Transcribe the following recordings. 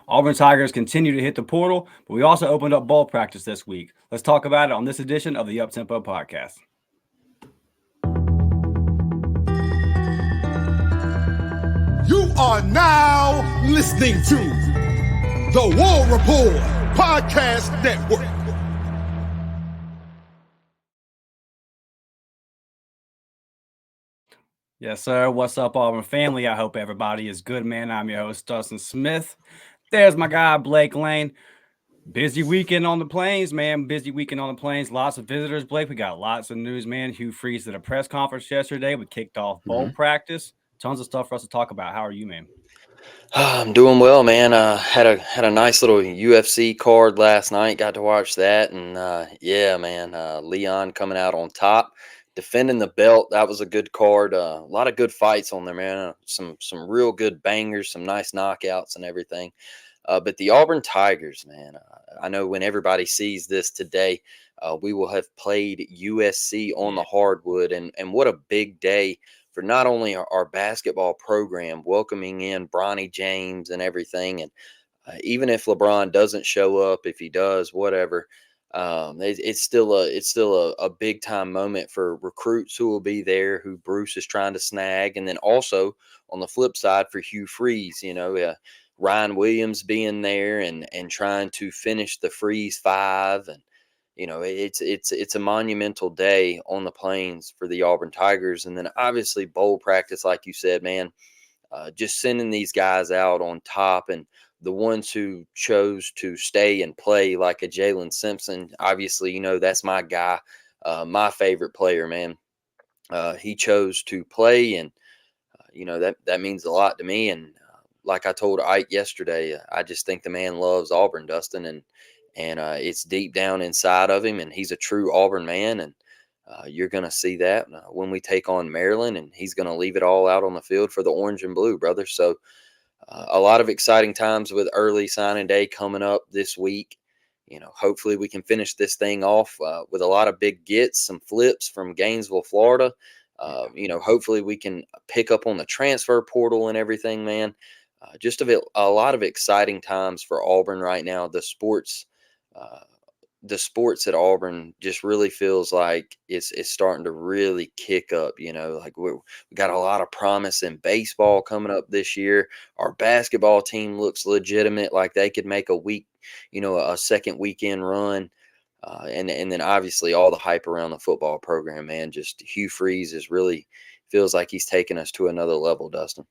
Auburn Tigers continue to hit the portal, but we also opened up ball practice this week. Let's talk about it on this edition of the Uptempo Podcast. You are now listening to the War Report Podcast Network. Yes, sir. What's up, Auburn family? I hope everybody is good, man. I'm your host, Dustin Smith. There's my guy, Blake Lane. Busy weekend on the plains, man. Busy weekend on the plains. Lots of visitors, Blake. We got lots of news, man. Hugh did a press conference yesterday. We kicked off bowl practice. Tons of stuff for us to talk about. How are you, man? I'm doing well, man. Had a nice little UFC card last night. Got to watch that, and yeah, man. Leon coming out on top, defending the belt. That was a good card. A lot of good fights on there, man. Some real good bangers, some nice knockouts, and everything. But the Auburn Tigers, man. I know when everybody sees this today, we will have played USC on the hardwood, and what a big day for not only our basketball program, welcoming in Bronny James and everything. And even if LeBron doesn't show up, if he does, whatever, it's still a big time moment for recruits who will be there, who Bruce is trying to snag. And then also on the flip side for Hugh Freeze, Ryan Williams being there and trying to finish the Freeze 5. And it's a monumental day on the plains for the Auburn Tigers. And then obviously bowl practice, like you said, man, just sending these guys out on top, and the ones who chose to stay and play, like a Jaylin Simpson. Obviously, that's my guy, my favorite player, man. He chose to play, and that means a lot to me. And like I told Ike yesterday, I just think the man loves Auburn, Dustin, and it's deep down inside of him, and he's a true Auburn man. And you're going to see that when we take on Maryland, and he's going to leave it all out on the field for the orange and blue, brother. So a lot of exciting times with early signing day coming up this week. Hopefully we can finish this thing off with a lot of big gets, some flips from Gainesville, Florida. Hopefully we can pick up on the transfer portal and everything, man. Just a lot of exciting times for Auburn right now. Uh, the sports at Auburn just really feels like it's starting to really kick up. Like we got a lot of promise in baseball coming up this year. Our basketball team looks legitimate, like they could make a second weekend run. And then obviously all the hype around the football program, man. Just Hugh Freeze is really feels like he's taking us to another level, Dustin.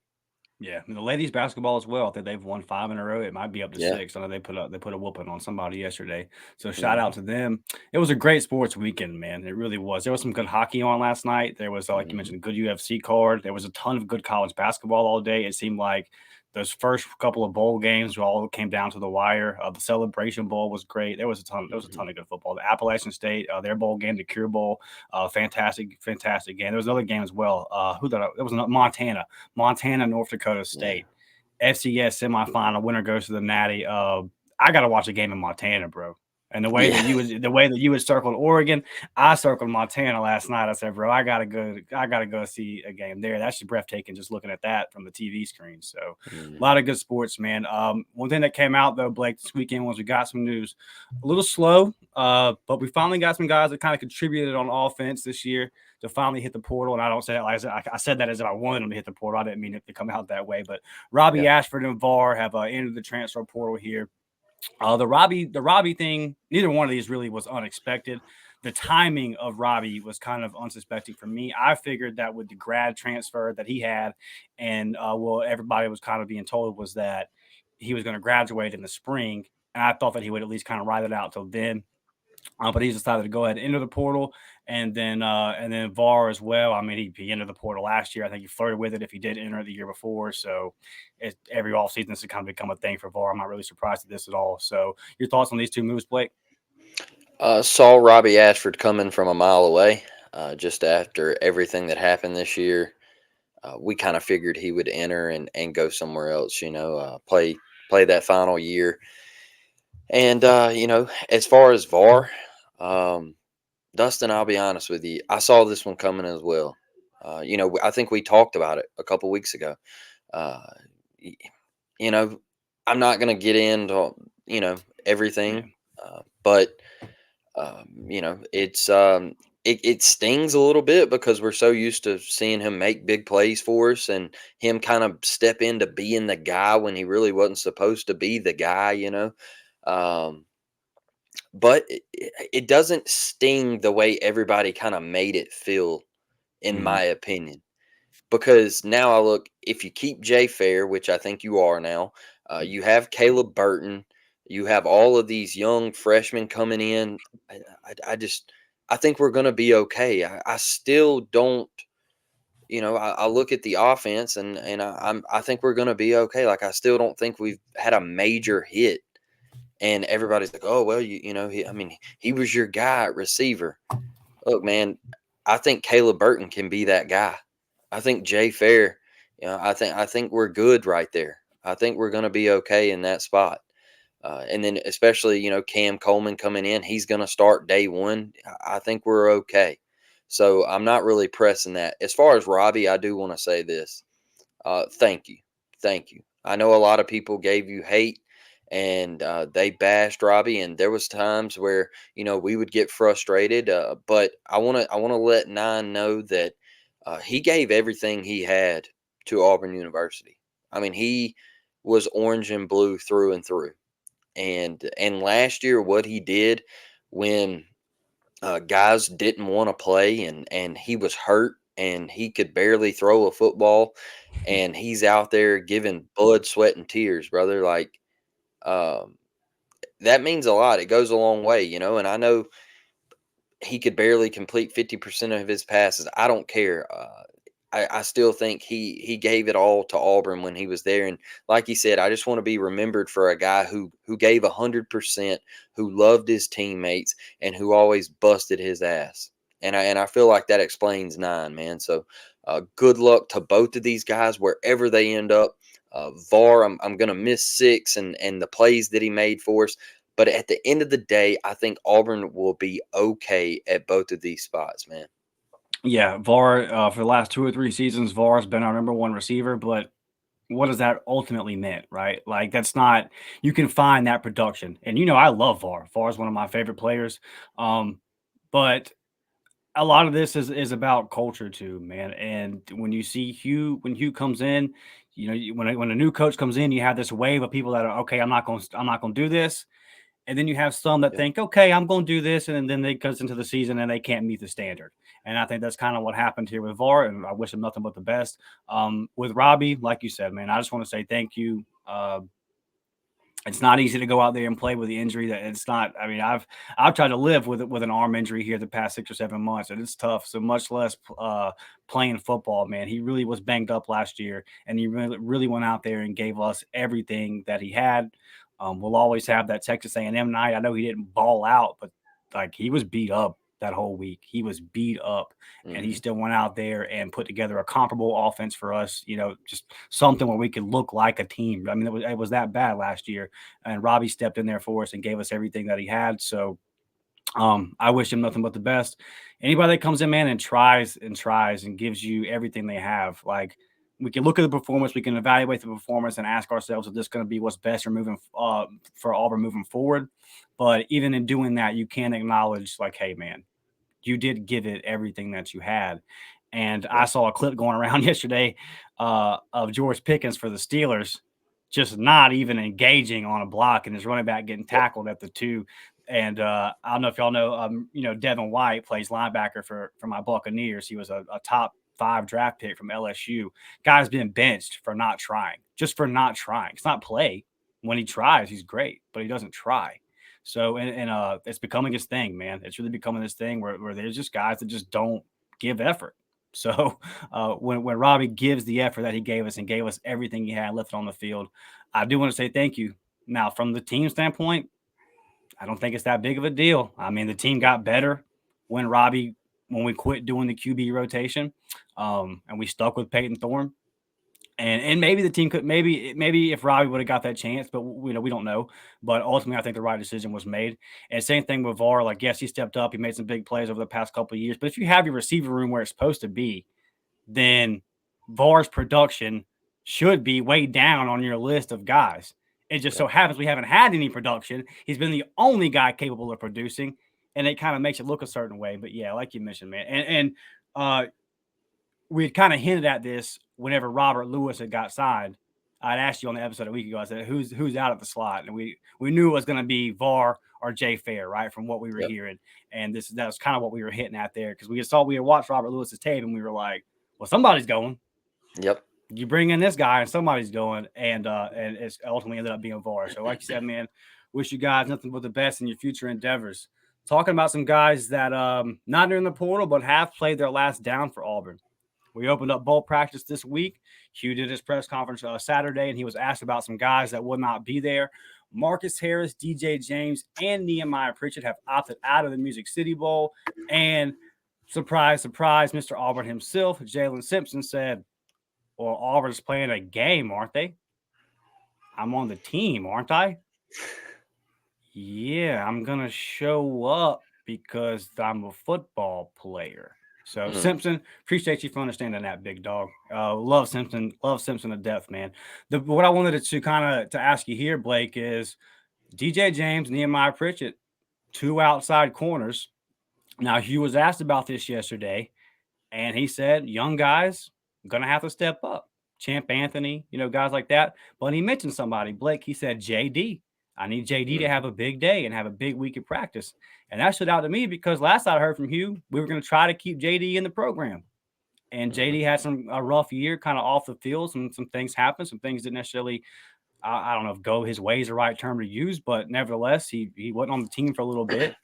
Yeah, and the ladies basketball as well. I think they've won 5 in a row. It might be up to Yeah. 6. I know they put a whooping on somebody yesterday. So shout out Mhm. to them. It was a great sports weekend, man. It really was. There was some good hockey on last night. There was, like you Mhm. mentioned, a good UFC card. There was a ton of good college basketball all day. It seemed like those first couple of bowl games all came down to the wire. The Celebration Bowl was great. There was a ton. There was a Mhm. ton of good football. The Appalachian State, their bowl game, the Cure Bowl, fantastic game. There was another game as well. It was Montana, North Dakota Yeah. State. FCS semifinal winner goes to the Natty. I got to watch a game in Montana, bro. And Yeah. the way that you had circled Oregon, I circled Montana last night. I said, bro, I gotta go see a game there. That's just breathtaking just looking at that from the TV screen. So a Mhm. lot of good sports, man. One thing that came out though, Blake, this weekend was we got some news. A little slow, but we finally got some guys that kind of contributed on offense this year to finally hit the portal. And I don't say that like I said that as if I wanted them to hit the portal. I didn't mean it to come out that way. But Robby Yeah. Ashford and Var have entered the transfer portal here. The Robby thing, neither one of these really was unexpected. The timing of Robby was kind of unsuspecting for me. I figured that with the grad transfer that he had, and everybody was kind of being told was that he was going to graduate in the spring, and I thought that he would at least kind of ride it out till then. But he's decided to go ahead and enter the portal, and then Var as well. I mean, he entered the portal last year. I think he flirted with it if he did enter it the year before. So every offseason this has kind of become a thing for Var. I'm not really surprised at this at all. So your thoughts on these two moves, Blake? Saw Robbie Ashford coming from a mile away. Just after everything that happened this year, we kind of figured he would enter and go somewhere else. Play that final year. And as far as Var, um, Dustin, I'll be honest with you, I saw this one coming as well. I think we talked about it a couple weeks ago. Uh, y- you know, I'm not going to get into, Yeah. everything, but it's it stings a little bit because we're so used to seeing him make big plays for us and him kind of step into being the guy when he really wasn't supposed to be the guy. Um, but it doesn't sting the way everybody kind of made it feel, in Mhm. my opinion. Because now I look, if you keep Jay Fair, which I think you are now, you have Caleb Burton, you have all of these young freshmen coming in. I think we're going to be okay. I still don't, I look at the offense and I think we're going to be okay. Like I still don't think we've had a major hit, and everybody's like, oh well, he was your guy at receiver. Look, man, I think Caleb Burton can be that guy. I think Jay Fair, I think we're good right there. I think we're going to be okay in that spot. And then especially, Cam Coleman coming in, he's going to start day one. I think we're okay. So I'm not really pressing that. As far as Robbie, I do want to say this. Thank you. Thank you. I know a lot of people gave you hate and they bashed Robbie, and there was times where we would get frustrated. But I want to let Nine know that he gave everything he had to Auburn University. I mean, he was orange and blue through and through. And last year, what he did when guys didn't want to play and he was hurt and he could barely throw a football, and he's out there giving blood, sweat, and tears, brother. Like, um, that means a lot. It goes a long way. And I know he could barely complete 50% of his passes. I don't care. I still think he gave it all to Auburn when he was there. And like he said, I just want to be remembered for a guy who gave 100%, who loved his teammates, and who always busted his ass. And I feel like that explains Nine, man. So good luck to both of these guys wherever they end up. Var, I'm gonna miss six and the plays that he made for us. But at the end of the day, I think Auburn will be okay at both of these spots, man. Yeah, Var for the last 2 or 3 seasons, Var has been our number one receiver. But what does that ultimately mean, right? Like that's not you can find that production, and I love Var. Var is one of my favorite players, but a lot of this is about culture too, man. And when you see Hugh, when Hugh comes in, when a new coach comes in, you have this wave of people that are okay. I'm not going to do this. And then you have some that Yep. think, okay, I'm going to do this, and then they goes into the season and they can't meet the standard. And I think that's kind of what happened here with Var, and I wish him nothing but the best. With Robbie, like you said, man, I just want to say thank you. It's not easy to go out there and play with the injury. That it's not. I mean, I've tried to live with an arm injury here the past 6 or 7 months, and it's tough. So much less playing football, man. He really was banged up last year, and he really went out there and gave us everything that he had. We'll always have that Texas A&M night. I know he didn't ball out, but like he was beat up that whole week. He was beat up, and he Hmm. still went out there and put together a comparable offense for us. Just something where we could look like a team. I mean, it was that bad last year, and Robbie stepped in there for us and gave us everything that he had. So I wish him nothing but the best. Anybody that comes in, man, and tries and gives you everything they have, like we can look at the performance, we can evaluate the performance, and ask ourselves if this is going to be what's best for Auburn moving forward. But even in doing that, you can acknowledge, like, hey, man, you did give it everything that you had. And I Yep. saw a clip going around yesterday of George Pickens for the Steelers just not even engaging on a block and his running back getting Yep. tackled at the two. And I don't know if y'all know, Devin White plays linebacker for my Buccaneers. He was a top 5 draft pick from LSU. Guy's been benched for not trying, just for not trying. It's not play. When he tries, he's great, but he doesn't try. So, and it's becoming his thing, man. It's really becoming this thing where there's just guys that just don't give effort. So, when Robbie gives the effort that he gave us and gave us everything he had left on the field, I do want to say thank you. Now, from the team standpoint, I don't think it's that big of a deal. I mean, the team got better when when we quit doing the QB rotation, and we stuck with Peyton Thorne. And maybe the team could maybe if Robbie would have got that chance, but we don't know. But ultimately, I think the right decision was made. And same thing with Var. Like, yes, he stepped up. He made some big plays over the past couple of years. But if you have your receiver room where it's supposed to be, then Var's production should be way down on your list of guys. It just so happens we haven't had any production. He's been the only guy capable of producing, and it kind of makes it look a certain way. But yeah, like you mentioned, man, and we had kind of hinted at this whenever Robert Lewis had got signed. I'd asked you on the episode a week ago. I said, "Who's out of the slot?" And we knew it was going to be Var or Jay Fair, right, from what we were hearing. And that was kind of what we were hitting at there because we had watched Robert Lewis's tape, and we were like, "Well, somebody's going." Yep. You bring in this guy, and somebody's going, and it's ultimately ended up being Var. So, like you said, man, wish you guys nothing but the best in your future endeavors. Talking about some guys that not in the portal but have played their last down for Auburn. We opened up bowl practice this week. Hugh did his press conference Saturday, and he was asked about some guys that would not be there. Marcus Harris, DJ James, and Nehemiah Pritchett have opted out of the Music City Bowl. And surprise, surprise, Mr. Auburn himself, Jaylin Simpson, said, "Well, Auburn's playing a game, aren't they? I'm on the team, aren't I? Yeah, I'm going to show up because I'm a football player." So Simpson, appreciate you for understanding that, big dog. Love Simpson to death, man. What I wanted to kind of to ask you here, Blake, is DJ James, Nehemiah Pritchett, two outside corners. Now Hugh was asked about this yesterday, and he said, "Young guys, gonna have to step up. Champ Anthony, guys like that." But he mentioned somebody, Blake. He said, "JD. I need JD to have a big day and have a big week of practice." And that stood out to me because last I heard from Hugh, we were going to try to keep JD in the program. And JD had a rough year kind of off the field. Some things happened. Some things didn't necessarily, I don't know if go his way is the right term to use, but nevertheless, he wasn't on the team for a little bit.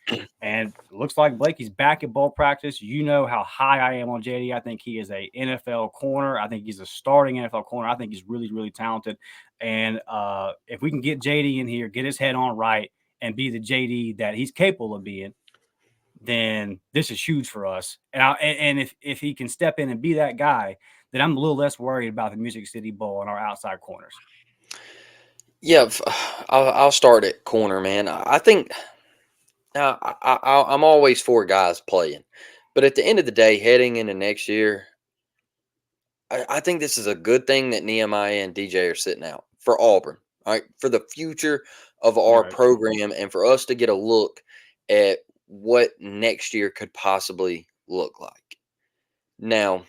And it looks like Blake, he's back at bowl practice. You know how high I am on JD. I think he is a NFL corner. I think he's a starting NFL corner. I think he's really, really talented. And if we can get JD in here, get his head on right, and be the JD that he's capable of being, then this is huge for us. And if he can step in and be that guy, then I'm a little less worried about the Music City Bowl and our outside corners. Yeah, I'll start at corner, man. I think I'm always for guys playing, but at the end of the day, heading into next year, I think this is a good thing that Nehemiah and DJ are sitting out for Auburn, all right, for the future of our program and for us to get a look at what next year could possibly look like. Now,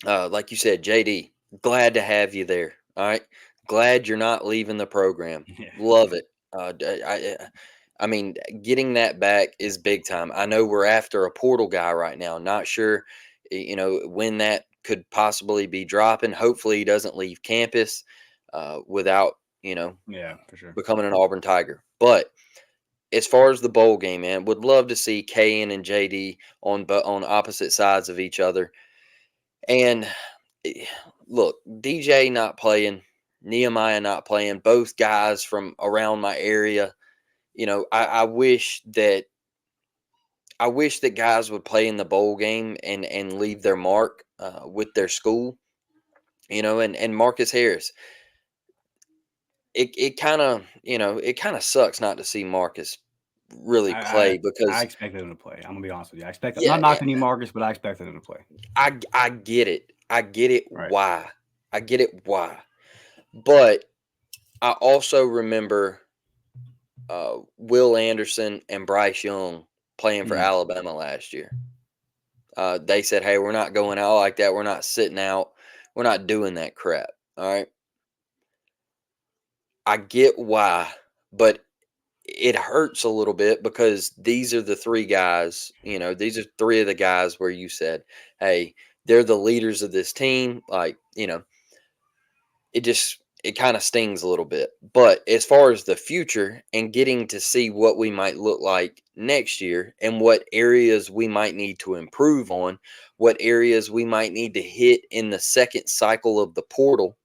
like you said, JD, glad to have you there. All right. Glad you're not leaving the program. Yeah. Love it. I mean, getting that back is big time. I know we're after a portal guy right now. Not sure, when that could possibly be dropping. Hopefully he doesn't leave campus without, Yeah, for sure, becoming an Auburn Tiger. But as far as the bowl game, man, would love to see KN and JD on opposite sides of each other. And look, DJ not playing, Nehemiah not playing, both guys from around my area. I wish that guys would play in the bowl game and leave their mark with their school. And Marcus Harris. It kind of sucks not to see Marcus really play because I expected him to play. I'm gonna be honest with you. I'm yeah, not knocking you, Marcus, but I expected him to play. I get it. I get it. Right. Why? I get it. Why? But I also remember Will Anderson and Bryce Young playing for Alabama last year. They said, "Hey, we're not going out like that. We're not sitting out. We're not doing that crap." All right. I get why, but it hurts a little bit because these are the three guys, these are three of the guys where you said, "Hey, they're the leaders of this team." Like, it kind of stings a little bit. But as far as the future and getting to see what we might look like next year and what areas we might need to improve on, what areas we might need to hit in the second cycle of the portal,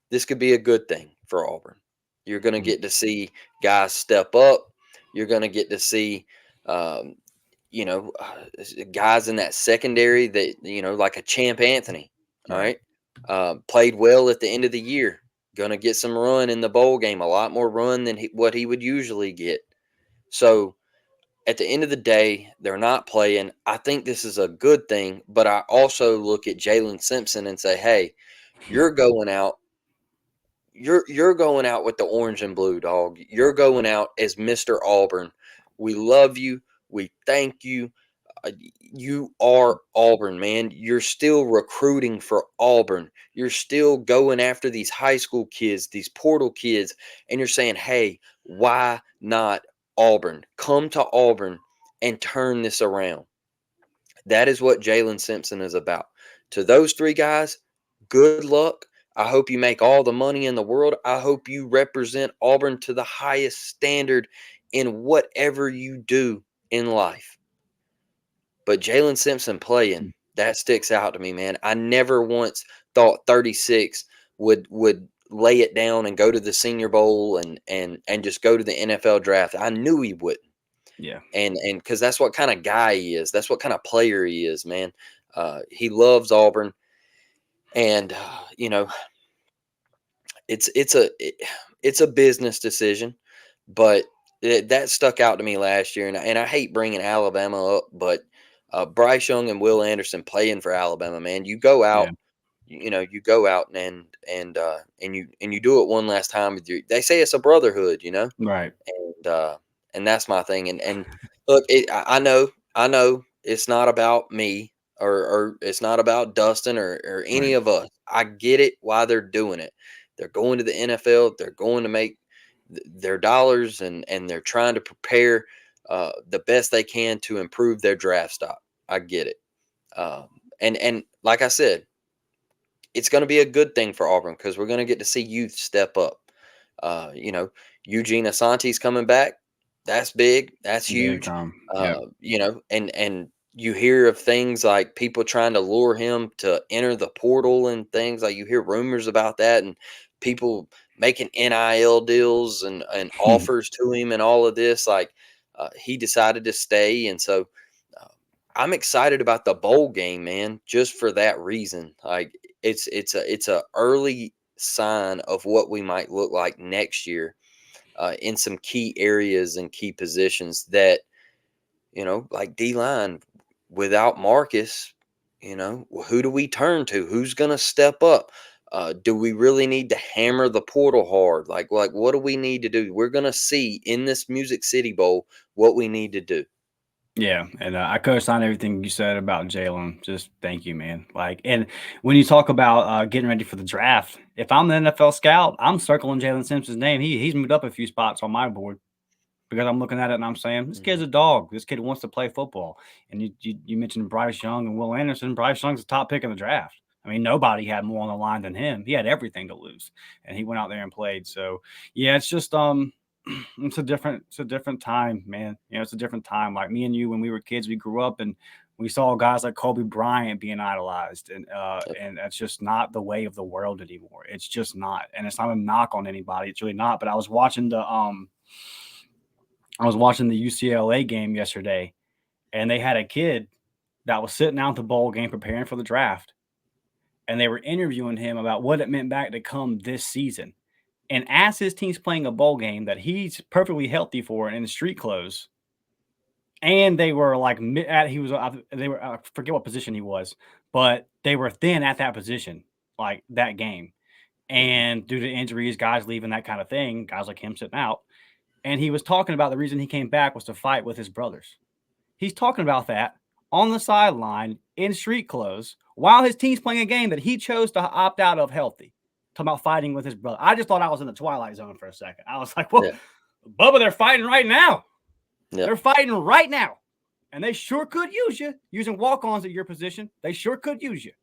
this could be a good thing for Auburn. You're going to get to see guys step up. You're going to get to see, guys in that secondary that, like a Champ Anthony, all right, played well at the end of the year. Going to get some run in the bowl game, a lot more run than what he would usually get. So at the end of the day, they're not playing. I think this is a good thing, but I also look at Jaylin Simpson and say, "Hey, you're going out you're going out with the orange and blue, dog. You're going out as Mr. Auburn. We love you. We thank you. You are Auburn, man. You're still recruiting for Auburn. You're still going after these high school kids, these portal kids, and you're saying, hey, why not Auburn? Come to Auburn and turn this around. That is what Jaylin Simpson is about. To those three guys, good luck. I hope you make all the money in the world. I hope you represent Auburn to the highest standard in whatever you do in life. But Jaylin Simpson playing, that sticks out to me, man. I never once thought 36 would lay it down and go to the Senior Bowl and just go to the NFL draft. I knew he wouldn't. Yeah. And because that's what kind of guy he is. That's what kind of player he is, man. He loves Auburn, and it's a business decision, but that stuck out to me last year, and I hate bringing Alabama up, but Bryce Young and Will Anderson playing for Alabama, man. You go out, Yeah. you go out and you do it one last time with your. They say it's a brotherhood, Right. and that's my thing. And look, I know it's not about me or it's not about Dustin or any Right. of us. I get it why they're doing it. They're going to the NFL. They're going to make their dollars and they're trying to prepare the best they can to improve their draft stock. I get it. And like I said, it's going to be a good thing for Auburn because we're going to get to see youth step up. Eugene Asante's coming back. That's big. That's Big huge. time. Yeah. And you hear of things like people trying to lure him to enter the portal and things like you hear rumors about that and people making NIL deals and offers to him and all of this. Like he decided to stay, and so uh, I'm excited about the bowl game, man. Just for that reason, like it's a early sign of what we might look like next year in some key areas and key positions that, like D-line without Marcus, who do we turn to? Who's going to step up? Do we really need to hammer the portal hard? Like what do we need to do? We're going to see in this Music City Bowl what we need to do. Yeah, and I co-sign everything you said about Jaylin. Just thank you, man. Like, and when you talk about getting ready for the draft, if I'm the NFL scout, I'm circling Jaylin Simpson's name. He's moved up a few spots on my board because I'm looking at it and I'm saying this kid's a dog. This kid wants to play football. And you mentioned Bryce Young and Will Anderson. Bryce Young's the top pick in the draft. I mean, nobody had more on the line than him. He had everything to lose, and he went out there and played. So yeah, it's just it's a different time, man. It's a different time. Like me and you, when we were kids, we grew up and we saw guys like Kobe Bryant being idolized, and that's just not the way of the world anymore. It's just not, and it's not a knock on anybody. It's really not. But I was watching the UCLA game yesterday, and they had a kid that was sitting out the bowl game preparing for the draft, and they were interviewing him about what it meant back to come this season. And as his team's playing a bowl game that he's perfectly healthy for and in street clothes, and they were like I forget what position he was, but they were thin at that position, like that game. And due to injuries, guys leaving, that kind of thing, guys like him sitting out. And he was talking about the reason he came back was to fight with his brothers. He's talking about that on the sideline in street clothes while his team's playing a game that he chose to opt out of healthy. Talking about fighting with his brother. I just thought I was in the Twilight Zone for a second. I was like, well, yeah. Bubba, they're fighting right now. Yeah. They're fighting right now. And they sure could use you using walk-ons at your position. They sure could use you.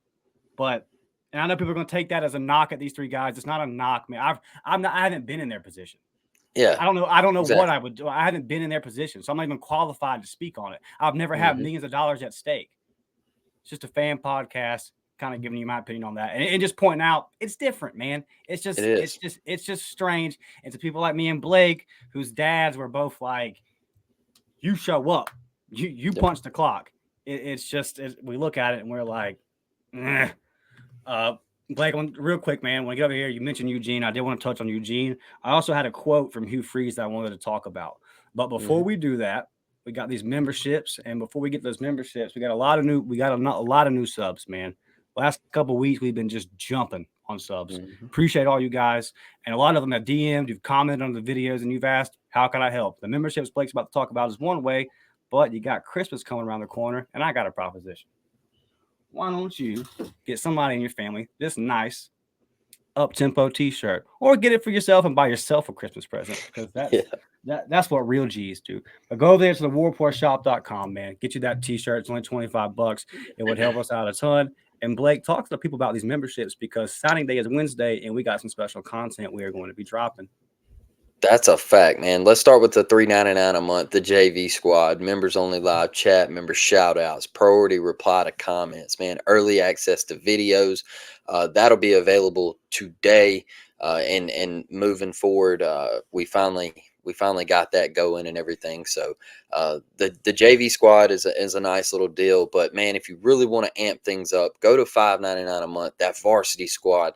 But, and I know people are going to take that as a knock at these three guys. It's not a knock, man. I haven't been in their position. Yeah. I don't know exactly what I would do. I haven't been in their position, so I'm not even qualified to speak on it. I've never had millions of dollars at stake. It's just a fan podcast, kind of giving you my opinion on that, and just pointing out it's different, man. It's just strange. And to people like me and Blake, whose dads were both like, "You show up, you punch the clock." We look at it and we're like, Blake, real quick, man, when I get over here, you mentioned Eugene. I did want to touch on Eugene. I also had a quote from Hugh that I wanted to talk about. But before we do that, we got these memberships, and before we get those memberships, we got a lot of new subs, man. Last couple of weeks, we've been just jumping on subs. Mm-hmm. Appreciate all you guys. And a lot of them have DM'd, you've commented on the videos, and you've asked, how can I help? The memberships Blake's about to talk about is one way, but you got Christmas coming around the corner, and I got a proposition. Why don't you get somebody in your family this nice up-tempo t-shirt, or get it for yourself and buy yourself a Christmas present, because that's what real G's do. But go there to the warreportshop.com, man. Get you that t-shirt. It's only $25. It would help us out a ton. And Blake, talk to the people about these memberships, because signing day is Wednesday and we got some special content we are going to be dropping. That's a fact, man. Let's start with the $3.99 a month, the JV squad, members only live chat, member shout outs, priority reply to comments, man, early access to videos. That'll be available today. And moving forward, we finally got that going and everything. So the JV squad is a nice little deal. But man, if you really want to amp things up, go to $5.99 a month. That varsity squad.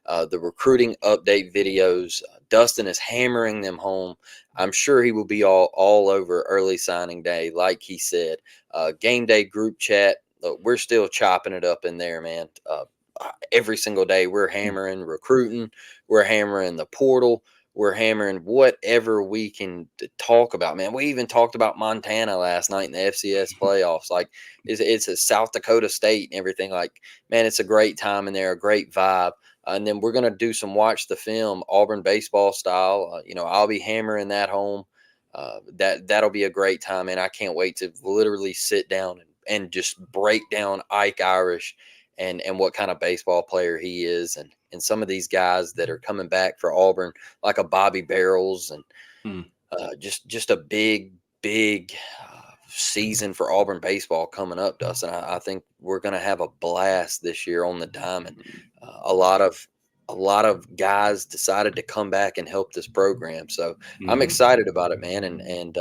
The recruiting update videos, Dustin is hammering them home. I'm sure he will be all over early signing day, like he said. Game day group chat, look, we're still chopping it up in there, man. Every single day we're hammering recruiting, we're hammering the portal, we're hammering whatever we can talk about, man. We even talked about Montana last night in the FCS playoffs. Like it's a South Dakota State and everything. Like, man, it's a great time in there, a great vibe. And then we're going to do some watch the film Auburn baseball style. I'll be hammering that home. That'll be a great time. And I can't wait to literally sit down and just break down Ike Irish and what kind of baseball player he is. And some of these guys that are coming back for Auburn, like a Bobby Barrels and just a big season for Auburn baseball coming up, Dustin. I think we're going to have a blast this year on the diamond. A lot of guys decided to come back and help this program, so I'm excited about it, man. And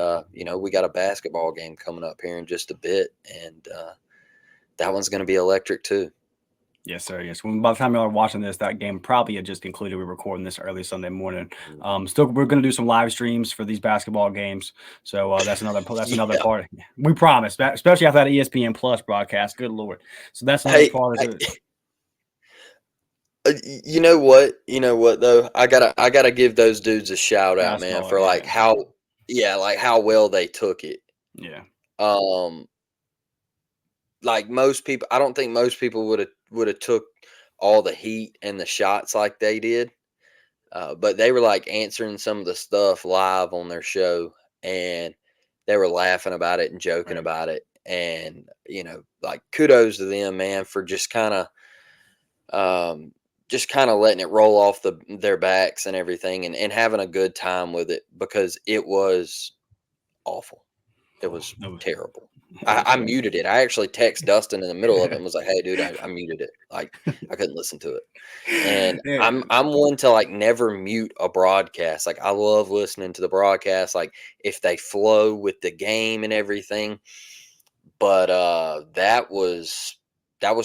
we got a basketball game coming up here in just a bit, and that one's going to be electric too. Yes, sir. Yes. By the time y'all are watching this, that game probably had just concluded. We're recording this early Sunday morning. Still, we're going to do some live streams for these basketball games. So that's another part. We promise, especially after that ESPN Plus broadcast. Good Lord. So that's another part of it. You know what though? I gotta give those dudes a shout out, man, for like how well they took it. Yeah. Like most people, I don't think most people would have took all the heat and the shots like they did. But they were like answering some of the stuff live on their show, and they were laughing about it and joking about it. And, like kudos to them, man, for just kind of letting it roll off their backs and everything, and having a good time with it, because it was awful. It was terrible. I muted it. I actually texted Dustin in the middle of it and was like, "Hey, dude, I muted it. Like, I couldn't listen to it." And I'm one to like never mute a broadcast. Like, I love listening to the broadcast, like if they flow with the game and everything. But that was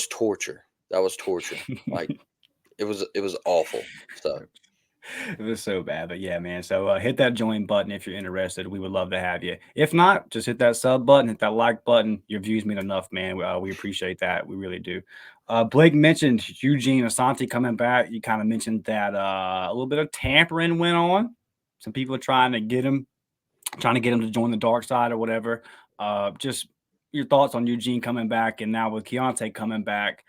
torture. That was torture. Like, it was awful. So. It was so bad, but yeah, man. So hit that join button if you're interested. We would love to have you. If not, just hit that sub button, hit that like button. Your views mean enough, man. We appreciate that. We really do. Blake mentioned Eugene Asante coming back. You kind of mentioned that a little bit of tampering went on. Some people are trying to get him to join the dark side or whatever. Just your thoughts on Eugene coming back, and now with Keontae coming back.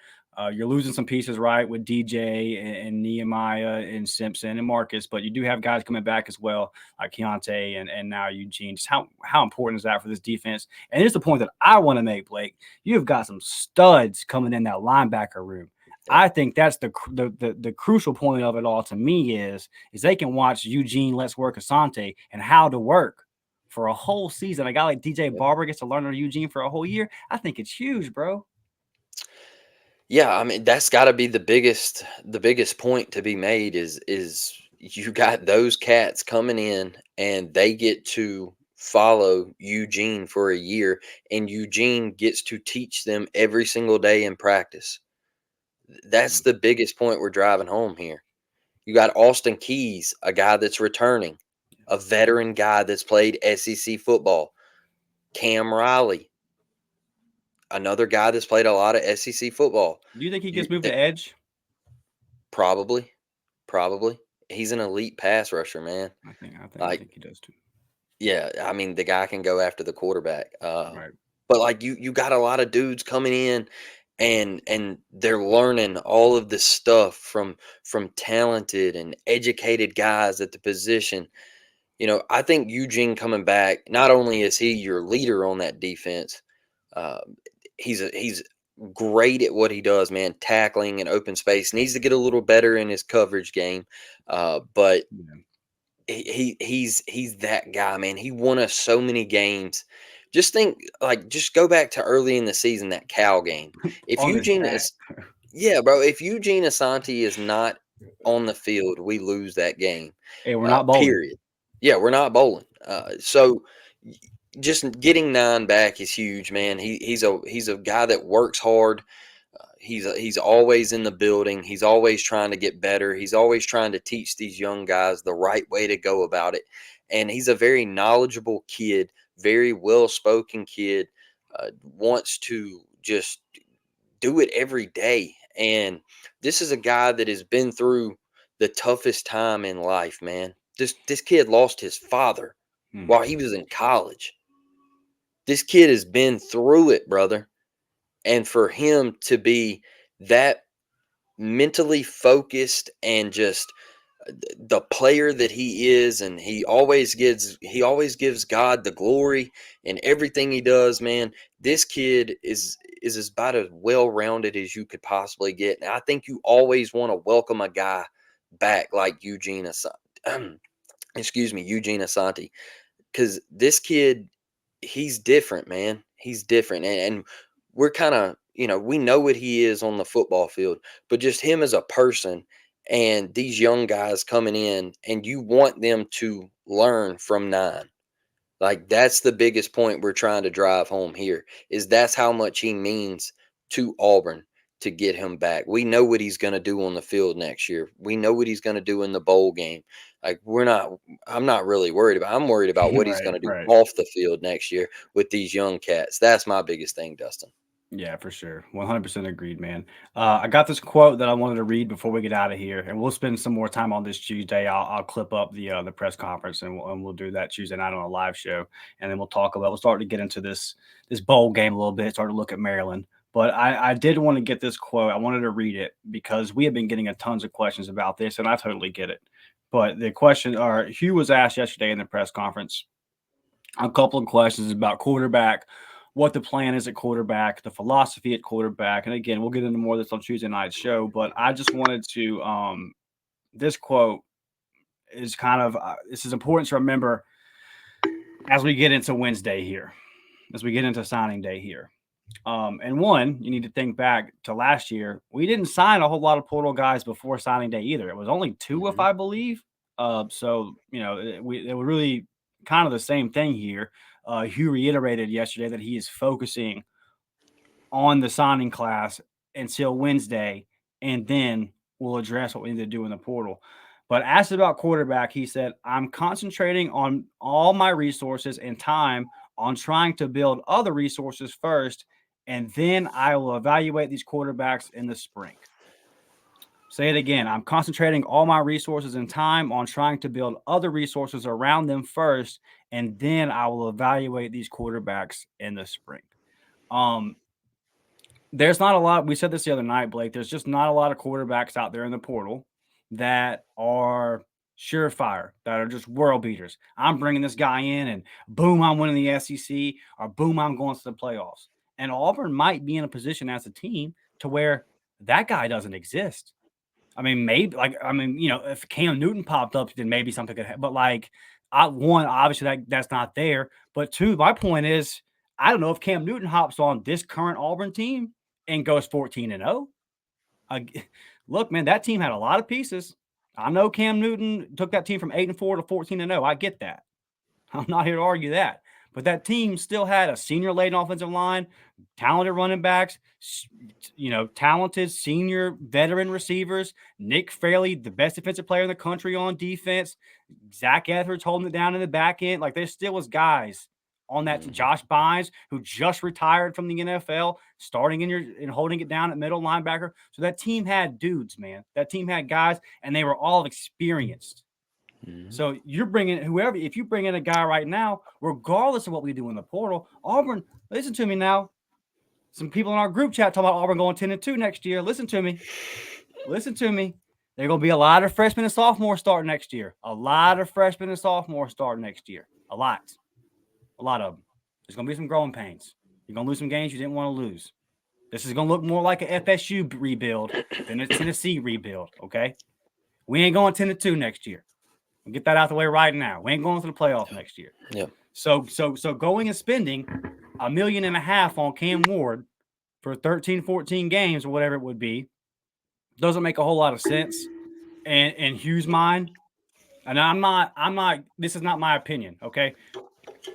You're losing some pieces, right, with DJ and Nehemiah and Simpson and Marcus, but you do have guys coming back as well, like Keontae and now Eugene. Just how important is that for this defense? And here's the point that I want to make, Blake. You've got some studs coming in that linebacker room. I think that's the crucial point of it all to me is they can watch Eugene Let's Work Asante and how to work for a whole season. A guy like DJ Barber gets to learn under Eugene for a whole year. I think it's huge, bro. Yeah, I mean, that's got to be the biggest point to be made is you got those cats coming in and they get to follow Eugene for a year, and Eugene gets to teach them every single day in practice. That's the biggest point we're driving home here. You got Austin Keys, a guy that's returning, a veteran guy that's played SEC football. Cam Riley, another guy that's played a lot of SEC football. Do you think he gets moved to edge? Probably, probably. He's an elite pass rusher, man. I Like, think he does too. yeah, I mean, the guy can go after the quarterback. Right. But like you got a lot of dudes coming in and they're learning all of this stuff from talented and educated guys at the position. I think Eugene coming back, not only is he your leader on that defense, uh, he's great at what he does, man. Tackling and open space, needs to get a little better in his coverage game, but Yeah. he's that guy, man. He won us so many games. Just go back to early in the season, that Cal game. If On his Eugene back. is, yeah, bro. If Eugene Asante is not on the field, we lose that game. Hey, we're not bowling. Period. Yeah, we're not bowling. So y- just getting 9 back is huge, man. He's a guy that works hard. He's always in the building. He's always trying to get better. He's always trying to teach these young guys the right way to go about it. And he's a very knowledgeable kid, very well-spoken kid. Wants to just do it every day. And this is a guy that has been through the toughest time in life, man. This kid lost his father Hmm. while he was in college. This kid has been through it, brother. And for him to be that mentally focused and just the player that he is, and he always gives God the glory in everything he does, man. This kid is about as well-rounded as you could possibly get. And I think you always want to welcome a guy back like Eugene Asante. Excuse me, Eugene Asante, because this kid, he's different, man. He's different, and we're kind of, we know what he is on the football field, but just him as a person, and these young guys coming in, and you want them to learn from 9. Like, that's the biggest point we're trying to drive home here, is that's how much he means to Auburn to get him back. We know what he's going to do on the field next year. We know what he's going to do in the bowl game. Like, I'm not really worried about. I'm worried about what he's Right. going to do Right. off the field next year with these young cats. That's my biggest thing, Dustin. Yeah, for sure. 100% agreed, man. I got this quote that I wanted to read before we get out of here, and we'll spend some more time on this Tuesday. I'll clip up the press conference, and we'll do that Tuesday night on a live show, and then we'll start to get into this bowl game a little bit, start to look at Maryland. But I did want to get this quote. I wanted to read it because we have been getting a tons of questions about this, and I totally get it. But the question, or Hugh was asked yesterday in the press conference a couple of questions about quarterback, what the plan is at quarterback, the philosophy at quarterback. And again, we'll get into more of this on Tuesday night's show, but I just wanted to this quote is kind of this is important to remember as we get into Wednesday here, as we get into signing day here. And one, you need to think back to last year. We didn't sign a whole lot of portal guys before signing day either. It was only 2, if Mhm. I believe. So they were really kind of the same thing here. Hugh reiterated yesterday that he is focusing on the signing class until Wednesday, and then we'll address what we need to do in the portal. But asked about quarterback, he said, I'm concentrating on all my resources and time on trying to build other resources first, and then I will evaluate these quarterbacks in the spring. Say it again. I'm concentrating all my resources and time on trying to build other resources around them first, and then I will evaluate these quarterbacks in the spring. Um, there's not a lot. We said this the other night, Blake. There's just not a lot of quarterbacks out there in the portal that are surefire, that are just world beaters. I'm bringing this guy in, and boom, I'm winning the SEC, or boom, I'm going to the playoffs. And Auburn might be in a position as a team to where that guy doesn't exist. I mean, maybe if Cam Newton popped up, then maybe something could happen. But one, obviously that's not there. But two, my point is, I don't know if Cam Newton hops on this current Auburn team and goes 14-0. Look, man, that team had a lot of pieces. I know Cam Newton took that team from 8-4 to 14-0. I get that. I'm not here to argue that. But that team still had a senior laden offensive line, talented running backs, talented senior veteran receivers. Nick Fairley, the best defensive player in the country on defense. Zach Etheridge holding it down in the back end. Like, there still was guys on that Josh Bynes, who just retired from the NFL, starting and holding it down at middle linebacker. So that team had dudes, man. That team had guys, and they were all experienced. So you're bringing whoever, if you bring in a guy right now, regardless of what we do in the portal, Auburn, listen to me now. Some people in our group chat talk about Auburn going 10-2 next year. Listen to me. Listen to me. There are going to be a lot of freshmen and sophomores starting next year. A lot of freshmen and sophomores starting next year. A lot of them. There's going to be some growing pains. You're going to lose some games you didn't want to lose. This is going to look more like a FSU rebuild than a Tennessee rebuild, okay? We ain't going 10-2 next year. We'll get that out the way right now. We ain't going to the playoff next year. Yep. So going and spending $1.5 million on Cam Ward for 13, 14 games or whatever it would be doesn't make a whole lot of sense. And in Hugh's mind, and I'm not. This is not my opinion. Okay,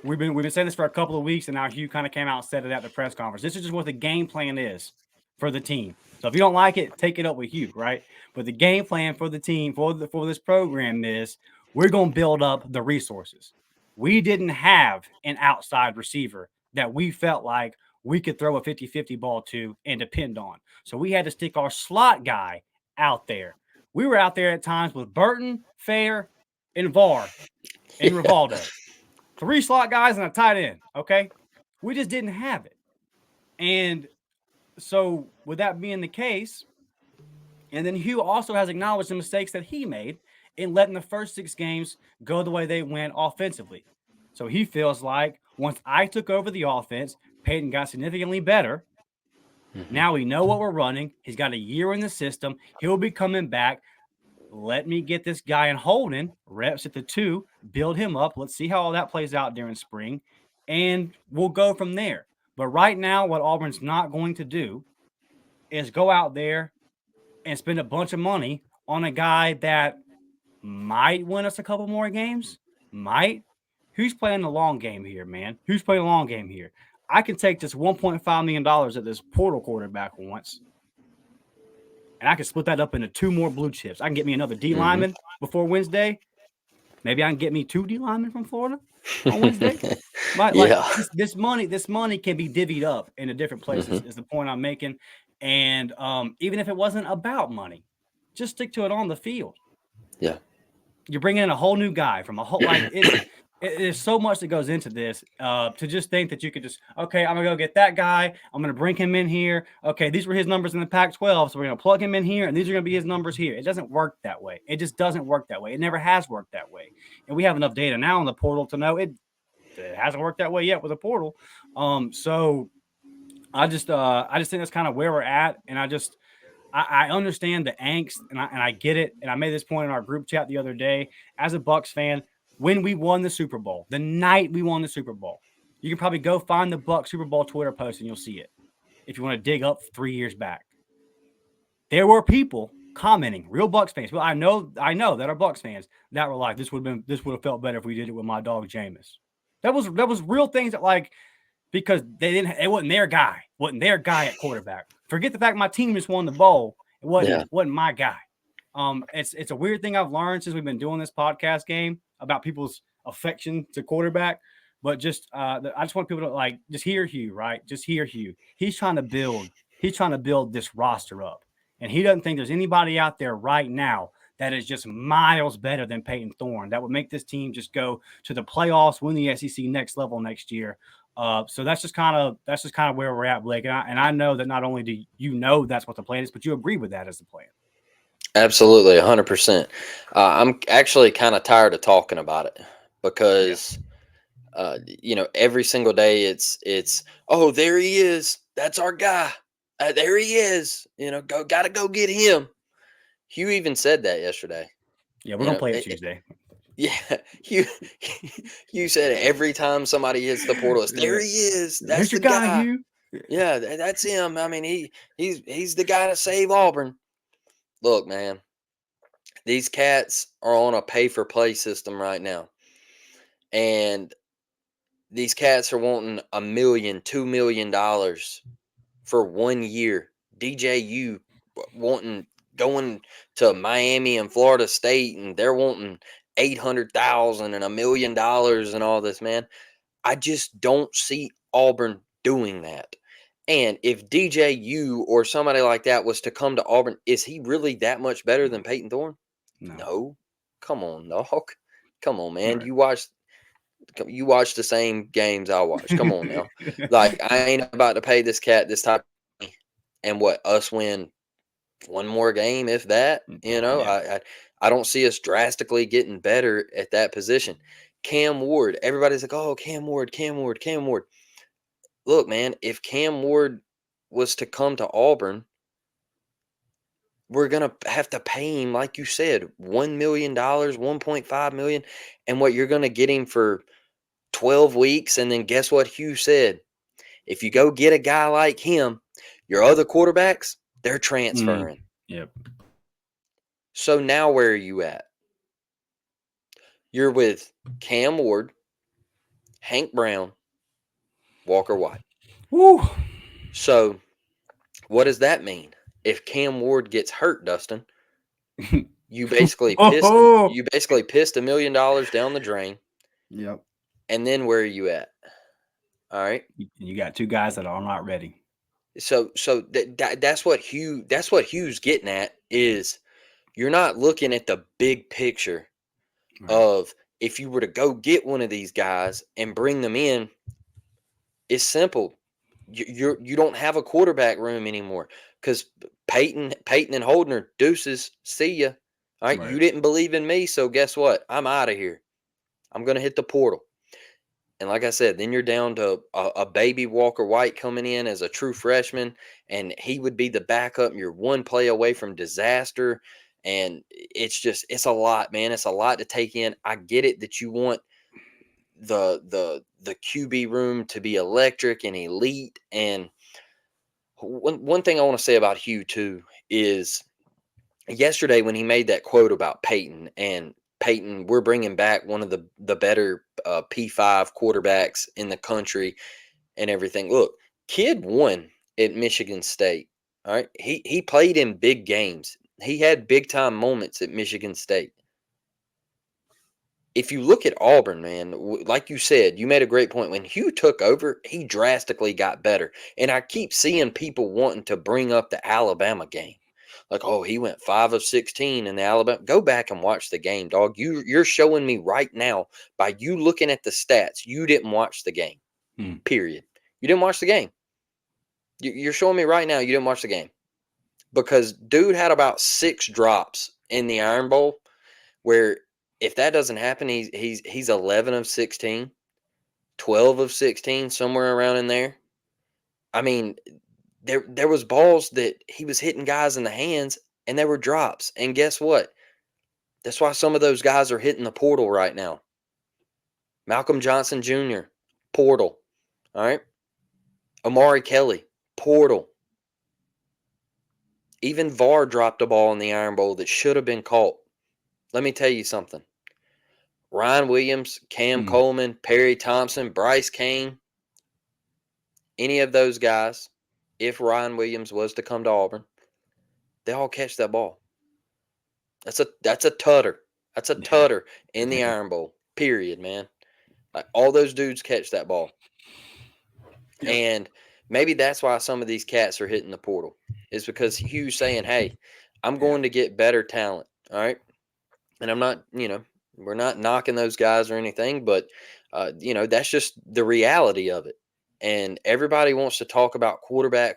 we've been saying this for a couple of weeks, and now Hugh kind of came out and said it at the press conference. This is just what the game plan is for the team. So if you don't like it, take it up with Hugh, right? But the game plan for the team for this program is we're going to build up the resources. We didn't have an outside receiver that we felt like we could throw a 50-50 ball to and depend on. So we had to stick our slot guy out there. We were out there at times with Burton, Fair, and Var, and Rivaldo. 3 slot guys and a tight end, okay? We just didn't have it. And so with that being the case, and then Hugh also has acknowledged the mistakes that he made in letting the first 6 games go the way they went offensively. So he feels like once I took over the offense, Peyton got significantly better. Now we know what we're running. He's got a year in the system. He'll be coming back. Let me get this guy in Holden, reps at the 2, build him up. Let's see how all that plays out during spring, and we'll go from there. But right now, what Auburn's not going to do is go out there and spend a bunch of money on a guy that might win us a couple more games. Might. Who's playing the long game here, man? Who's playing the long game here? I can take this $1.5 million that this portal quarterback wants, and I can split that up into 2 more blue chips. I can get me another D lineman before Wednesday. Maybe I can get me 2 D linemen from Florida on Wednesday. This money can be divvied up into different places is the point I'm making. And even if it wasn't about money, just stick to it on the field. Yeah. You're bringing in a whole new guy from a whole there's so much that goes into this to just think that you could just, okay, I'm going to go get that guy. I'm going to bring him in here. Okay, these were his numbers in the Pac-12, so we're going to plug him in here, and these are going to be his numbers here. It doesn't work that way. It just doesn't work that way. It never has worked that way. And we have enough data now in the portal to know it hasn't worked that way yet with a portal. So I just think that's kind of where we're at, and I understand the angst, and I get it. And I made this point in our group chat the other day. As a Bucs fan, when we won the Super Bowl, the night we won the Super Bowl, you can probably go find the Bucs Super Bowl Twitter post and you'll see it. If you want to dig up 3 years back, there were people commenting, real Bucs fans. Well, I know that are Bucs fans that were like, this would have felt better if we did it with my dog Jameis. That was real things that because it wasn't their guy at quarterback. Forget the fact my team just won the bowl. It wasn't my guy. It's a weird thing I've learned since we've been doing this podcast game about people's affection to quarterback. But just I just want people to just hear Hugh, right? Just hear Hugh. He's trying to build this roster up, and he doesn't think there's anybody out there right now that is just miles better than Peyton Thorne that would make this team just go to the playoffs, win the SEC next level next year. So that's just kind of where we're at, Blake. And I know that not only do you know that's what the plan is, but you agree with that as the plan. Absolutely, 100%. I'm actually kind of tired of talking about it because, every single day it's oh, there he is. That's our guy. There he is. Gotta go get him. Hugh even said that yesterday. Yeah, we're gonna play it Tuesday. Yeah, you said it every time somebody hits the portal. There he is. That's the guy. Hugh. Yeah, that's him. I mean, he's the guy to save Auburn. Look, man, these cats are on a pay-for-play system right now, and these cats are wanting $1 million, $2 million for 1 year. DJU going to Miami and Florida State, and they're wanting $800,000 and $1 million and all this, man. I just don't see Auburn doing that. And if DJU or somebody like that was to come to Auburn, is he really that much better than Peyton Thorne? No. No. Come on, dog. Come on, man. Right. You watch the same games I watch. Come on now. Like, I ain't about to pay this cat this type of money and what, us win one more game, if that. Yeah. I don't see us drastically getting better at that position. Cam Ward, everybody's like, oh, Cam Ward, Cam Ward, Cam Ward. Look, man, if Cam Ward was to come to Auburn, we're going to have to pay him, like you said, $1 million, $1.5 million. And what, you're going to get him for 12 weeks. And then guess what Hugh said? If you go get a guy like him, your other quarterbacks, they're transferring. Yep. So now where are you at? You're with Cam Ward, Hank Brown, Walker White. Woo. So what does that mean? If Cam Ward gets hurt, Dustin, you basically pissed $1 million down the drain. Yep. And then where are you at? All right. You got two guys that are not ready. So that's what Hugh's getting at, is you're not looking at the big picture of, if you were to go get one of these guys and bring them in, it's simple. You don't have a quarterback room anymore, because Peyton and Holden are deuces. See ya. All right. You didn't believe in me, so guess what? I'm out of here. I'm going to hit the portal. And like I said, then you're down to a baby Walker White coming in as a true freshman, and he would be the backup, and you're one play away from disaster. And it's a lot, man. It's a lot to take in. I get it that you want the QB room to be electric and elite. And one thing I want to say about Hugh too is, yesterday when he made that quote about Peyton, we're bringing back one of the better P5 quarterbacks in the country and everything. Look, kid won at Michigan State. All right. He played in big games. He had big time moments at Michigan State. If you look at Auburn, man, like you said, you made a great point. When Hugh took over, he drastically got better. And I keep seeing people wanting to bring up the Alabama game. Like, oh, he went 5 of 16 in the Alabama. Go back and watch the game, dog. You're showing me right now, by you looking at the stats, you didn't watch the game, period. You didn't watch the game. You're showing me right now you didn't watch the game. Because dude had about 6 drops in the Iron Bowl, where if that doesn't happen, he's 11 of 16, 12 of 16, somewhere around in there. I mean, there was balls that he was hitting guys in the hands, and there were drops. And guess what? That's why some of those guys are hitting the portal right now. Malcolm Johnson Jr., portal. All right. Amari Kelly, portal. Even Var dropped a ball in the Iron Bowl that should have been caught. Let me tell you something. Ryan Williams, Cam Coleman, Perry Thompson, Bryce Kane, any of those guys, if Ryan Williams was to come to Auburn, they all catch that ball. That's a tutter. That's a tutter in the Iron Bowl, period, man. Like, all those dudes catch that ball. Yep. And maybe that's why some of these cats are hitting the portal, is because Hugh's saying, hey, I'm going to get better talent, all right? And I'm not, we're not knocking those guys or anything, but, that's just the reality of it. And everybody wants to talk about quarterback.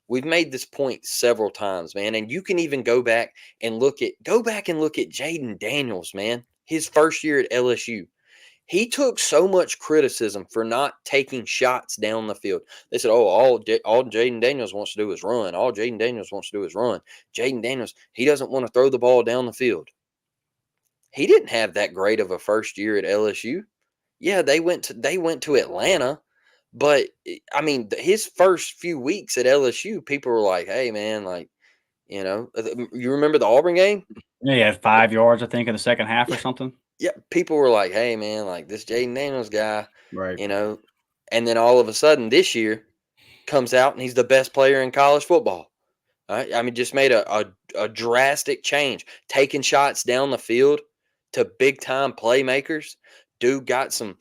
We've made this point several times, man. And you can even go back and look at Jaden Daniels, man. His first year at LSU. He took so much criticism for not taking shots down the field. They said, oh, all Jaden Daniels wants to do is run. All Jaden Daniels wants to do is run. Jaden Daniels, he doesn't want to throw the ball down the field. He didn't have that great of a first year at LSU. Yeah, they went to Atlanta, but I mean, his first few weeks at LSU, people were like, hey, man, like, you remember the Auburn game? Yeah, he had 5 yards, I think, in the second half or something. Yeah, people were like, hey, man, like, this Jaden Daniels guy, right? And then all of a sudden this year comes out and he's the best player in college football. Right? I mean, just made a drastic change, taking shots down the field to big-time playmakers, dude got some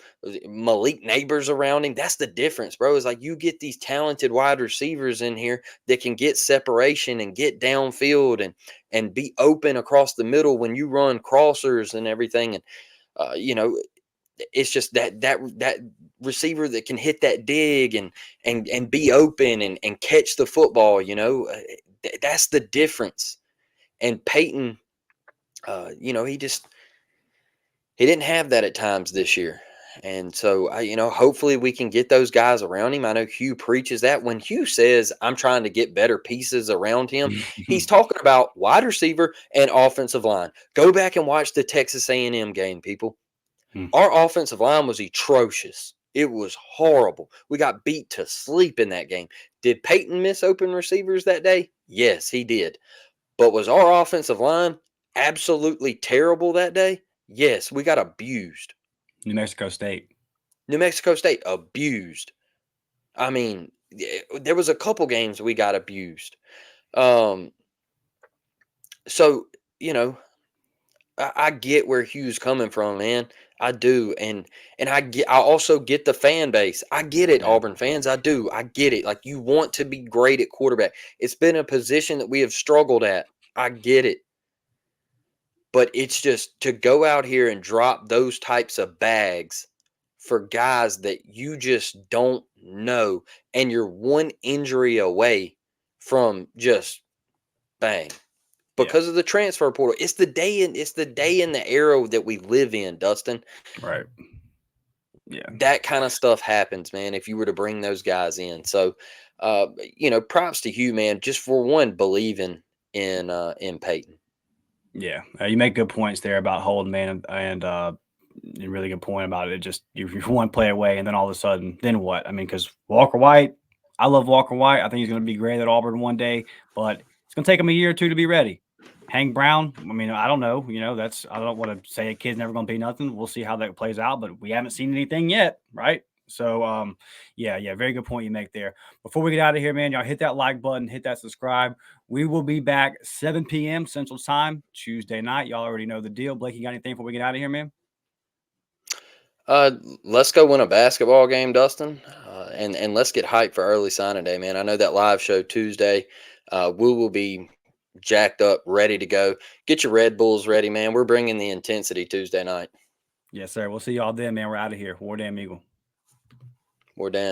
Malik neighbors around him. That's the difference, bro. It's like you get these talented wide receivers in here that can get separation and get downfield and be open across the middle when you run crossers and everything. And it's just that receiver that can hit that dig and be open and catch the football. That's the difference. And Peyton, he didn't have that at times this year. And so, hopefully we can get those guys around him. I know Hugh preaches that. When Hugh says, I'm trying to get better pieces around him, he's talking about wide receiver and offensive line. Go back and watch the Texas A&M game, people. Our offensive line was atrocious. It was horrible. We got beat to sleep in that game. Did Peyton miss open receivers that day? Yes, he did. But was our offensive line absolutely terrible that day? Yes, we got abused. New Mexico State abused. I mean, there was a couple games we got abused. So, I get where Hugh's coming from, man. I do. And I also get the fan base. I get it, Auburn fans. I do. I get it. Like, you want to be great at quarterback. It's been a position that we have struggled at. I get it. But it's just to go out here and drop those types of bags for guys that you just don't know, and you're one injury away from just bang because of the transfer portal. It's the day in the era that we live in, Dustin. Right. Yeah. That kind of stuff happens, man, if you were to bring those guys in. So, props to Hugh, man, just for one, believing in Peyton. Yeah, you make good points there about Holden, man, and a really good point about it. Just you're one play away, and then all of a sudden, then what? I mean, because Walker White, I love Walker White. I think he's going to be great at Auburn one day, but it's going to take him a year or two to be ready. Hank Brown, I mean, I don't know. I don't want to say a kid's never going to be nothing. We'll see how that plays out, but we haven't seen anything yet, right? So, yeah, very good point you make there. Before we get out of here, man, y'all hit that like button, hit that subscribe. We will be back 7 p.m. Central Time, Tuesday night. Y'all already know the deal. Blake, you got anything before we get out of here, man? Let's go win a basketball game, Dustin, and let's get hyped for early signing day, man. I know that live show Tuesday. We will be jacked up, ready to go. Get your Red Bulls ready, man. We're bringing the intensity Tuesday night. Yes, sir. We'll see y'all then, man. We're out of here. War Damn Eagle. We're down.